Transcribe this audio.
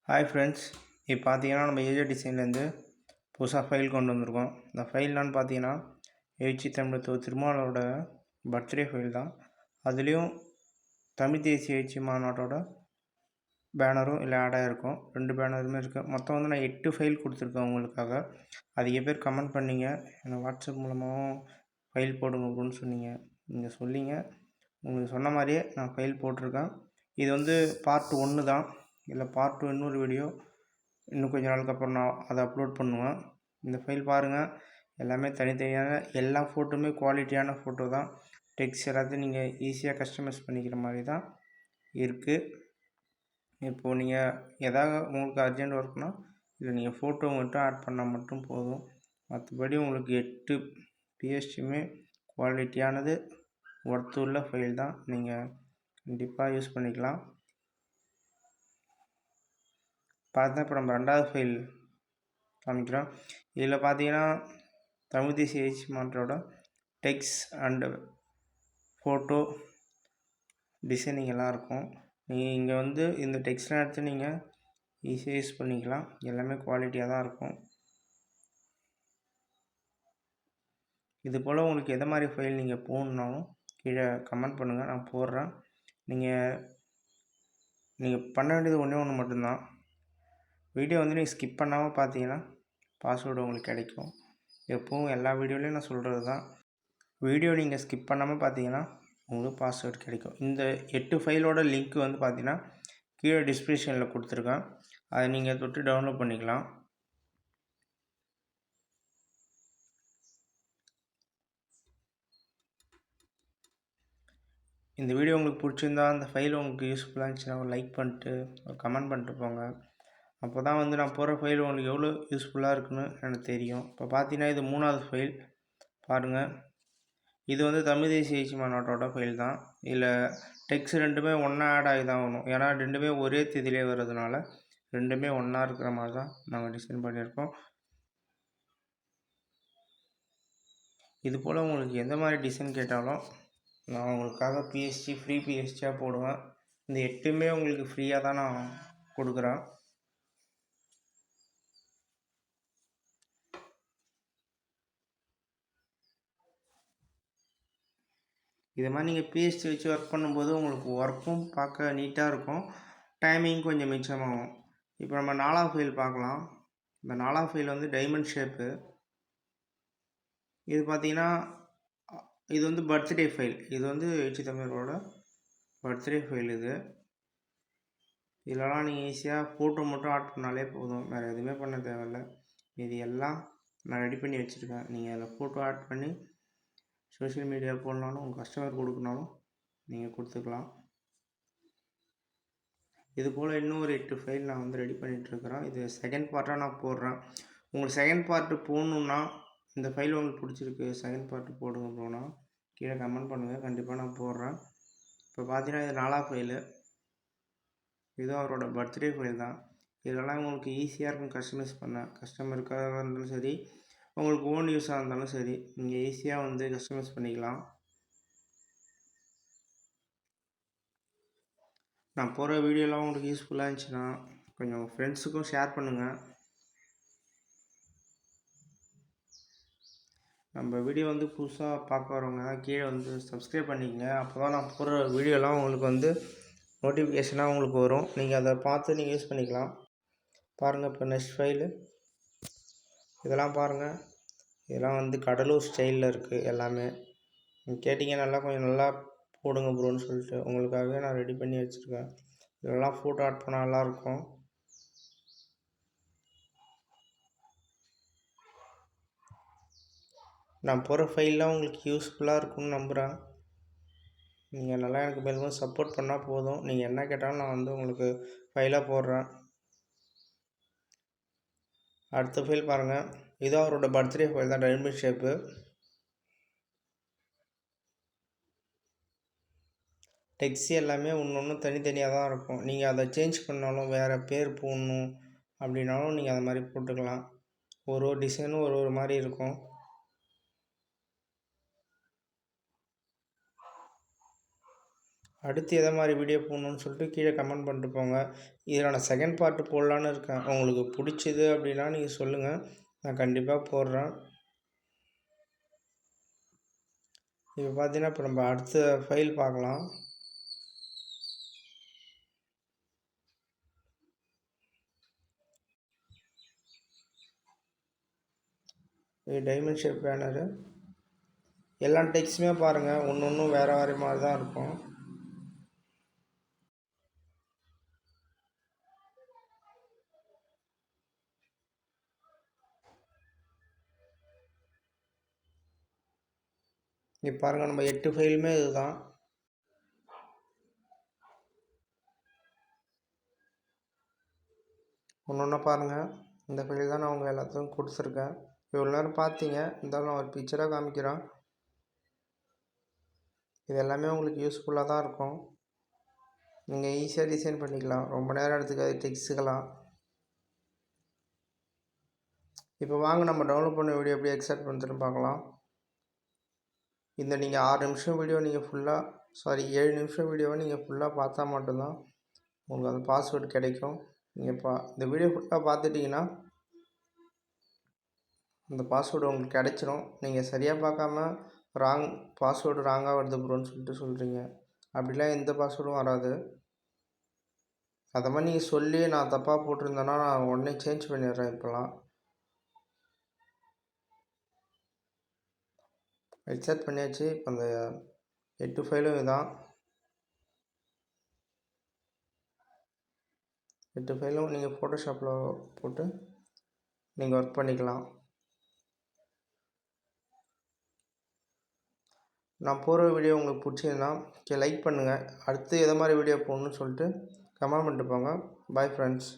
Hi friends, இப்போ பார்த்தீங்கன்னா நம்ம ஏஜே டிசைன்லேருந்து புதுசாக ஃபைல் கொண்டு வந்திருக்கோம். இந்த ஃபைல்னான்னு பார்த்தீங்கன்னா எழுச்சி தமிழத்துவ திருமாவளவோட பர்த்டே ஃபைல் தான். அதுலேயும் தமிழ் தேசிய எழுச்சி மாநாட்டோட பேனரும் இல்லை ஆடாக இருக்கும். 2 பேனருமே இருக்குது. மொத்தம் வந்து நான் 8 ஃபைல் கொடுத்துருக்கேன் உங்களுக்காக. அதிக பேர் கமெண்ட் பண்ணிங்க, எனக்கு வாட்ஸ்அப் மூலமாகவும் ஃபைல் போடுங்க அப்படின்னு சொன்னீங்க. நீங்கள் சொல்லிங்க, உங்களுக்கு சொன்ன மாதிரியே நான் ஃபைல் போட்டிருக்கேன். இது வந்து பார்ட் 1 தான். இல்லை பார்ட் 2 இன்னொரு வீடியோ இன்னும் கொஞ்சம் நாளுக்கு அப்புறம் நான் அதை அப்லோட் பண்ணுவேன். இந்த ஃபைல் பாருங்கள், எல்லாமே தனித்தனியான எல்லா ஃபோட்டோவுமே குவாலிட்டியான ஃபோட்டோ தான். டெக்ஸ்ட் எல்லாத்தையும் நீங்கள் ஈஸியாக கஸ்டமைஸ் பண்ணிக்கிற மாதிரி தான் இருக்குது. இப்போது நீங்கள் எதாவது உங்களுக்கு அர்ஜென்ட் ஒர்க்னால் இல்லை நீங்கள் ஃபோட்டோ மட்டும் ஆட் பண்ணால் மட்டும் போதும். மற்றபடி உங்களுக்கு 8 பிஎஸ்டியுமே குவாலிட்டியானது ஒர்த்துள்ள ஃபைல் தான். நீங்கள் கண்டிப்பாக யூஸ் பண்ணிக்கலாம். பார்த்தா இப்போ நம்ம 2வது ஃபைல் காமிக்கிறோம். இதில் பார்த்தீங்கன்னா தமிழ் தேசிய எழுச்சி மாநாட்டோட டெக்ஸ்ட் அண்டு ஃபோட்டோ டிசைனிங் எல்லாம் இருக்கும். நீங்கள் இங்கே வந்து இந்த டெக்ஸ்ட்லாம் எடுத்து நீங்கள் ஈஸியாக யூஸ் பண்ணிக்கலாம். எல்லாமே குவாலிட்டியாக தான் இருக்கும். இது போல் உங்களுக்கு எந்த மாதிரி ஃபைல் நீங்கள் போடணுன்னாலும் கீழே கமெண்ட் பண்ணுங்கள், நான் போடுறேன். நீங்கள் பண்ண வேண்டியது ஒன்று மட்டும்தான். வீடியோ வந்து நீங்கள் ஸ்கிப் பண்ணாமல் பார்த்தீங்கன்னா பாஸ்வேர்டு உங்களுக்கு கிடைக்கும். எப்போவும் எல்லா வீடியோலையும் நான் சொல்கிறது தான். வீடியோ நீங்கள் ஸ்கிப் பண்ணாமல் பார்த்தீங்கன்னா உங்களுக்கு பாஸ்வேர்டு கிடைக்கும். இந்த 8 ஃபைலோட லிங்க் வந்து பார்த்தீங்கன்னா கீழே டிஸ்கிரிப்ஷனில் கொடுத்துருக்கேன். அதை நீங்கள் தொட்டு டவுன்லோட் பண்ணிக்கலாம். இந்த வீடியோ உங்களுக்கு பிடிச்சிருந்தா, அந்த ஃபைல் உங்களுக்கு யூஸ்ஃபுல்லாக இருந்துச்சுன்னா ஒரு லைக் பண்ணிட்டு ஒரு கமெண்ட் பண்ணிட்டு போங்க. அப்போ தான் வந்து நான் போகிற ஃபைல் உங்களுக்கு எவ்வளோ யூஸ்ஃபுல்லாக இருக்குன்னு எனக்கு தெரியும். இப்போ பார்த்தீங்கன்னா இது 3வது ஃபைல் பாருங்கள். இது வந்து தமிழ் தேசிய எழுச்சி மாநாட்டோட ஃபைல் தான். இதில் டெக்ஸ்ட் 2மே ஒன்றா ஆட் ஆகி தான் வரும். ஏன்னா 2மே ஒரே தேதியிலே வர்றதுனால 2மே ஒன்றா இருக்கிற மாதிரி தான் நாங்கள் டிசைன் பண்ணியிருக்கோம். இது போல் உங்களுக்கு எந்த மாதிரி டிசைன் கேட்டாலும் நான் உங்களுக்காக பிஎஸ்டி ஃப்ரீ பிஎஸ்டியாக போடுவேன். இந்த 8மே உங்களுக்கு ஃப்ரீயாக தான் நான் கொடுக்குறேன். இது மாதிரி நீங்கள் பிஎஸ்டி வச்சு ஒர்க் பண்ணும்போது உங்களுக்கு ஒர்க்கும் பார்க்க நீட்டாக இருக்கும், டைமிங் கொஞ்சம் மிச்சமாகும். இப்போ நம்ம 4வது ஃபைல் பார்க்கலாம். இந்த 4வது ஃபைல் வந்து டைமண்ட் ஷேப்பு. இது பார்த்தீங்கன்னா இது வந்து பர்த்டே ஃபைல். இது வந்து எழுச்சி தமிழரோட பர்த்டே ஃபைல். இதெல்லாம் நீங்கள் ஈஸியாக ஃபோட்டோ மட்டும் ஆட் பண்ணாலே போதும், வேறு எதுவுமே பண்ண தேவையில்லை. இது எல்லாம் நான் ரெடி பண்ணி வச்சுருக்கேன். நீங்கள் அதில் ஃபோட்டோ ஆட் பண்ணி சோஷியல் மீடியா போடனாலும் உங்கள் கஸ்டமர் கொடுக்கனாலும் நீங்கள் கொடுத்துக்கலாம். இது போல் இன்னும் ஒரு 8 ஃபைல் நான் வந்து ரெடி பண்ணிகிட்ருக்கிறேன். இது செகண்ட் பார்ட்டாக நான் போடுறேன். உங்களுக்கு செகண்ட் பார்ட்டு போடணுன்னா, இந்த ஃபைல் உங்களுக்கு பிடிச்சிருக்கு செகண்ட் பார்ட்டு போடுங்க போனால் கீழே கமெண்ட் பண்ணுங்கள், கண்டிப்பாக நான் போடுறேன். இப்போ பார்த்தீங்கன்னா இது 4வது ஃபைலு. இதுவும் அவரோட பர்த்டே ஃபைல் தான். இதெல்லாம் உங்களுக்கு ஈஸியாக இருக்கும் கஸ்டமைஸ் பண்ண. கஸ்டமருக்காக இருந்தாலும் சரி, உங்களுக்கு ஓன் யூஸாக இருந்தாலும் சரி, நீங்கள் ஈஸியாக வந்து கஸ்டமைஸ் பண்ணிக்கலாம். நான் போகிற வீடியோலாம் உங்களுக்கு யூஸ்ஃபுல்லாக இருந்துச்சுன்னா கொஞ்சம் ஃப்ரெண்ட்ஸுக்கும் ஷேர் பண்ணுங்கள். நம்ம வீடியோ வந்து புதுசாக பார்க்க வரவங்க கீழே வந்து சப்ஸ்கிரைப் பண்ணிக்கங்க. அப்போ தான் நான் போடுற வீடியோலாம் உங்களுக்கு வந்து நோட்டிஃபிகேஷனாக உங்களுக்கு வரும். நீங்கள் அதை பார்த்து நீங்கள் யூஸ் பண்ணிக்கலாம். பாருங்கள், இப்போ நெக்ஸ்ட் ஃபைலு இதெல்லாம் பாருங்கள். இதெல்லாம் வந்து கடலூர் ஸ்டைலில் இருக்குது எல்லாமே. நீங்கள் கேட்டிங்க, நல்லா கொஞ்சம் நல்லா போடுங்க ப்ரோன்னு சொல்லிட்டு உங்களுக்காகவே நான் ரெடி பண்ணி வச்சுருக்கேன். இதெல்லாம் ஃபோட்டோ ஆட் பண்ணால் நல்லாயிருக்கும். நான் போகிற ஃபைல்லாம் உங்களுக்கு யூஸ்ஃபுல்லாக இருக்கும்னு நம்புகிறேன். நீங்கள் நல்லா எனக்கு மேலும் சப்போர்ட் பண்ணால் போதும். நீங்கள் என்ன கேட்டாலும் நான் வந்து உங்களுக்கு ஃபைலாக போடுறேன். அடுத்த ஃபைல் பாருங்கள். இது அவரோட பர்த்டே ஃபைல் தான், டைமண்ட் ஷேப்பு. டெக்ஸ்ட் எல்லாமே ஒன்று தனித்தனியாக தான் இருக்கும். நீங்கள் அதை சேஞ்ச் பண்ணாலும், வேறு பேர் போடணும் அப்படின்னாலும் நீங்கள் அது மாதிரி போட்டுக்கலாம். ஒரு டிசைனும் ஒரு மாதிரி இருக்கும். அடுத்து எதை மாதிரி வீடியோ போடணுன்னு சொல்லிட்டு கீழே கமெண்ட் பண்ணிட்டு போங்க. இதில் நான் செகண்ட் பார்ட்டு போடலான்னு இருக்கேன். உங்களுக்கு பிடிச்சிது அப்படின்னா நீங்கள் சொல்லுங்கள், நான் கண்டிப்பாக போடுறேன். இப்போ பார்த்தீங்கன்னா இப்போ நம்ம அடுத்த ஃபைல் பார்க்கலாம். இது டைமண்ட் ஷேப் பேனரு. எல்லா டெக்ஸ்ட்டுமே பாருங்கள், ஒன்று ஒன்றும் வேறு வேறு மாதிரி தான் இருக்கும். இப்போ பாருங்கள், நம்ம 8 ஃபைலுமே இதுதான். ஒன்று ஒன்றா பாருங்கள். இந்த ஃபைல் தான் நான் உங்கள் எல்லாத்துக்கும் கொடுத்துருக்கேன். இவ்வளோ நேரம் பார்த்தீங்க. இருந்தாலும் நான் ஒரு பிக்சராக காமிக்கிறேன். இது எல்லாமே உங்களுக்கு யூஸ்ஃபுல்லாக தான் இருக்கும். நீங்கள் ஈஸியாக டிசைன் பண்ணிக்கலாம். ரொம்ப நேரம் எடுத்துக்காது டெக்ஸ்ட்டுக்கலாம். இப்போ வாங்க நம்ம டவுன்லோட் பண்ண வீடியோ எப்படி எக்ஸ்ட்ராக்ட் பண்ணுறதுன்னு பார்க்கலாம். இந்த நீங்கள் 6 நிமிஷம் வீடியோ நீங்கள் ஃபுல்லாக 7 நிமிஷம் வீடியோவை நீங்கள் ஃபுல்லாக பார்த்தா மட்டும்தான் உங்களுக்கு அந்த பாஸ்வேர்டு கிடைக்கும். நீங்கள் இந்த வீடியோ ஃபுல்லாக பார்த்துட்டிங்கன்னா அந்த பாஸ்வேர்டு உங்களுக்கு கிடைச்சிரும். நீங்கள் சரியாக பார்க்காம பாஸ்வேர்டு ராங்காக வருது ப்ரோன்னு சொல்லிட்டு சொல்கிறீங்க. அப்படிலாம் எந்த பாஸ்வேர்டும் வராது. அதை மாதிரி நீங்கள் சொல்லி நான் தப்பாக போட்டிருந்தேன்னா நான் உடனே சேஞ்ச் பண்ணிடுறேன். இப்போலாம் எக்ஸ்ட்ராக்ட் பண்ணியாச்சு. இப்போ அந்த 8 ஃபைலும் இதுதான். 8 ஃபைலும் நீங்கள் ஃபோட்டோஷாப்பில் போட்டு நீங்கள் ஒர்க் பண்ணிக்கலாம். நான் போகிற வீடியோ உங்களுக்கு பிடிச்சிருந்தா லைக் பண்ணுங்கள். அடுத்து எதை மாதிரி வீடியோ போடணுன்னு சொல்லிட்டு கமெண்ட் பண்ணிட்டு போங்க. Bye friends.